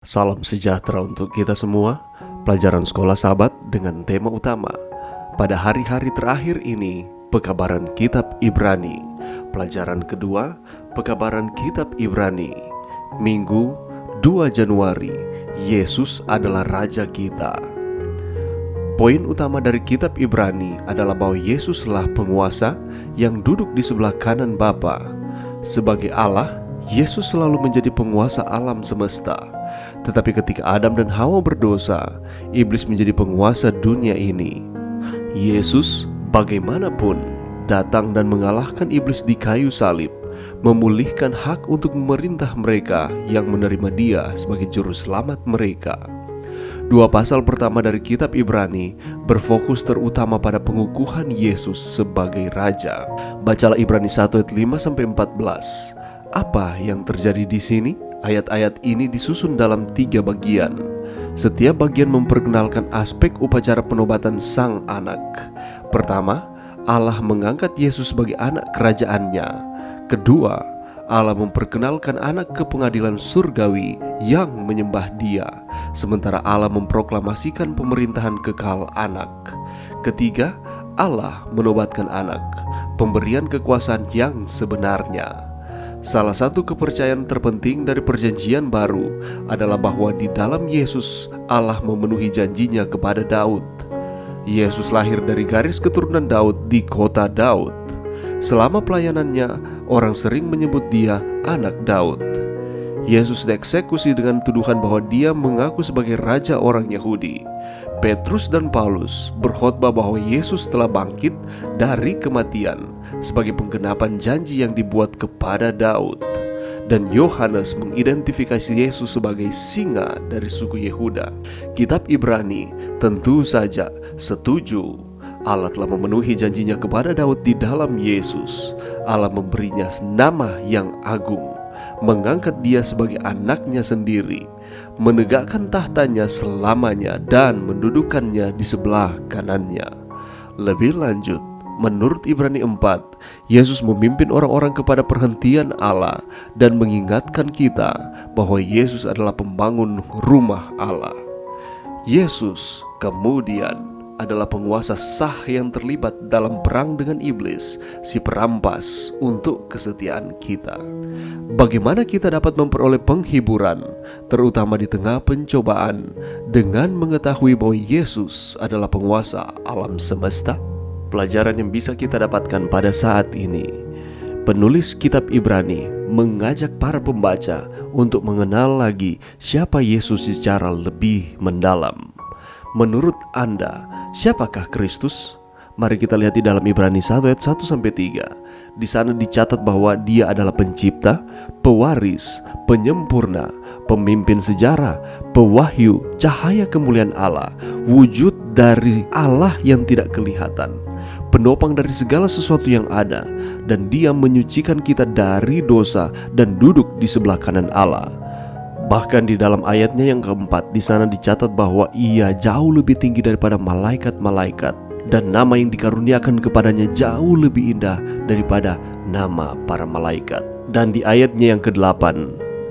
Salam sejahtera untuk kita semua. Pelajaran Sekolah Sahabat dengan tema utama pada hari-hari terakhir ini, pekabaran Kitab Ibrani. Pelajaran kedua, pekabaran Kitab Ibrani. Minggu 2 Januari, Yesus adalah Raja kita. Poin utama dari Kitab Ibrani adalah bahwa Yesuslah penguasa yang duduk di sebelah kanan Bapa. Sebagai Allah, Yesus selalu menjadi penguasa alam semesta. Tetapi ketika Adam dan Hawa berdosa, iblis menjadi penguasa dunia ini. Yesus bagaimanapun datang dan mengalahkan iblis di kayu salib, memulihkan hak untuk memerintah mereka yang menerima Dia sebagai juru selamat mereka. Dua pasal pertama dari kitab Ibrani berfokus terutama pada pengukuhan Yesus sebagai Raja. Bacalah Ibrani 1 ayat 5-14. Apa yang terjadi di sini? Ayat-ayat ini disusun dalam 3 bagian. Setiap bagian memperkenalkan aspek upacara penobatan Sang Anak. Pertama, Allah mengangkat Yesus sebagai anak kerajaannya. Kedua, Allah memperkenalkan anak ke pengadilan surgawi yang menyembah Dia, sementara Allah memproklamasikan pemerintahan kekal anak. Ketiga, Allah menobatkan anak, pemberian kekuasaan yang sebenarnya. Salah satu kepercayaan terpenting dari perjanjian baru adalah bahwa di dalam Yesus Allah memenuhi janjinya kepada Daud. Yesus lahir dari garis keturunan Daud di kota Daud. Selama pelayanannya, orang sering menyebut Dia anak Daud. Yesus dieksekusi dengan tuduhan bahwa Dia mengaku sebagai raja orang Yahudi. Petrus dan Paulus berkhotbah bahwa Yesus telah bangkit dari kematian sebagai penggenapan janji yang dibuat kepada Daud. Dan Yohanes mengidentifikasi Yesus sebagai singa dari suku Yehuda. Kitab Ibrani tentu saja setuju Allah telah memenuhi janjinya kepada Daud di dalam Yesus. Allah memberinya nama yang agung, mengangkat Dia sebagai anaknya sendiri, menegakkan tahtanya selamanya dan mendudukannya di sebelah kanannya. Lebih lanjut, menurut Ibrani 4, Yesus memimpin orang-orang kepada perhentian Allah dan mengingatkan kita bahwa Yesus adalah pembangun rumah Allah. Yesus kemudian adalah penguasa sah yang terlibat dalam perang dengan iblis, si perampas, untuk kesetiaan kita. Bagaimana kita dapat memperoleh penghiburan, terutama di tengah pencobaan, dengan mengetahui bahwa Yesus adalah penguasa alam semesta? Pelajaran yang bisa kita dapatkan pada saat ini, penulis kitab Ibrani mengajak para pembaca untuk mengenal lagi siapa Yesus secara lebih mendalam. Menurut Anda, siapakah Kristus? Mari kita lihat di dalam Ibrani 1 ayat 1-3. Di sana dicatat bahwa Dia adalah pencipta, pewaris, penyempurna, pemimpin sejarah, pewahyu, cahaya kemuliaan Allah, wujud dari Allah yang tidak kelihatan, penopang dari segala sesuatu yang ada, dan Dia menyucikan kita dari dosa dan duduk di sebelah kanan Allah. Bahkan di dalam ayatnya yang keempat, di sana dicatat bahwa Ia jauh lebih tinggi daripada malaikat-malaikat, dan nama yang dikaruniakan kepadanya jauh lebih indah daripada nama para malaikat. Dan di ayatnya yang ke-8,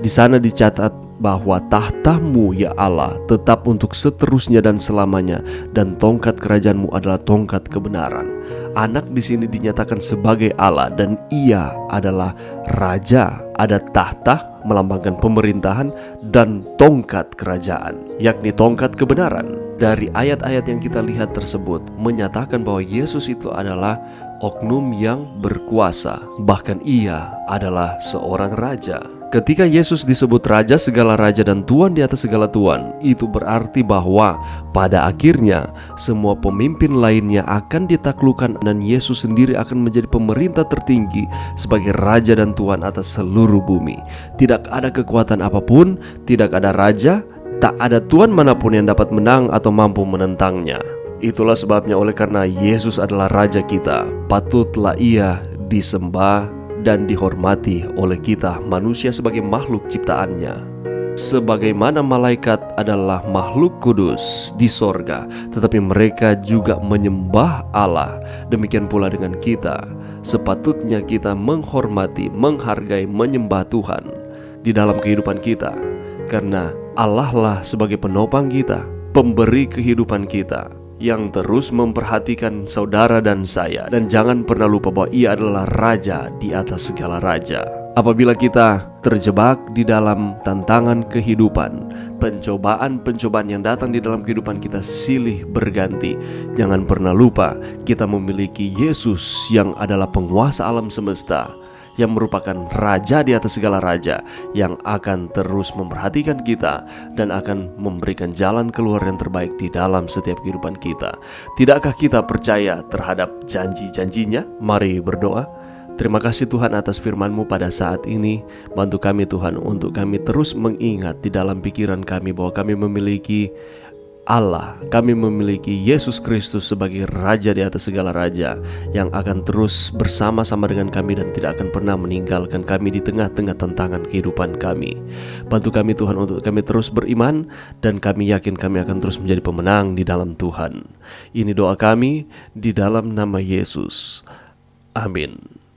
di sana dicatat bahwa tahta-Mu ya Allah tetap untuk seterusnya dan selamanya, dan tongkat kerajaan-Mu adalah tongkat kebenaran. Anak di sini dinyatakan sebagai Allah, dan Ia adalah Raja. Ada tahta melambangkan pemerintahan dan tongkat kerajaan, yakni tongkat kebenaran. Dari ayat-ayat yang kita lihat tersebut menyatakan bahwa Yesus itu adalah oknum yang berkuasa. Bahkan Ia adalah seorang raja. Ketika Yesus disebut Raja segala raja dan Tuan di atas segala tuan, itu berarti bahwa pada akhirnya semua pemimpin lainnya akan ditaklukkan, dan Yesus sendiri akan menjadi pemerintah tertinggi sebagai Raja dan Tuan atas seluruh bumi. Tidak ada kekuatan apapun, tidak ada raja, tak ada tuan manapun yang dapat menang atau mampu menentangnya. Itulah sebabnya oleh karena Yesus adalah Raja kita, patutlah Ia disembah dan dihormati oleh kita manusia sebagai makhluk ciptaannya. Sebagaimana malaikat adalah makhluk kudus di sorga, tetapi mereka juga menyembah Allah, demikian pula dengan kita. Sepatutnya kita menghormati, menghargai, menyembah Tuhan di dalam kehidupan kita, karena Allah lah sebagai penopang kita, pemberi kehidupan kita, yang terus memperhatikan saudara dan saya. Dan jangan pernah lupa bahwa Ia adalah Raja di atas segala raja. Apabila kita terjebak di dalam tantangan kehidupan, pencobaan-pencobaan yang datang di dalam kehidupan kita silih berganti, jangan pernah lupa kita memiliki Yesus yang adalah penguasa alam semesta, yang merupakan Raja di atas segala raja, yang akan terus memperhatikan kita dan akan memberikan jalan keluar yang terbaik di dalam setiap kehidupan kita. Tidakkah kita percaya terhadap janji-janjinya? Mari berdoa. Terima kasih Tuhan atas firman-Mu pada saat ini. Bantu kami Tuhan untuk kami terus mengingat di dalam pikiran kami bahwa kami memiliki Allah, kami memiliki Yesus Kristus sebagai Raja di atas segala raja, yang akan terus bersama-sama dengan kami dan tidak akan pernah meninggalkan kami di tengah-tengah tantangan kehidupan kami. Bantu kami Tuhan untuk kami terus beriman, dan kami yakin kami akan terus menjadi pemenang di dalam Tuhan. Ini doa kami di dalam nama Yesus. Amin.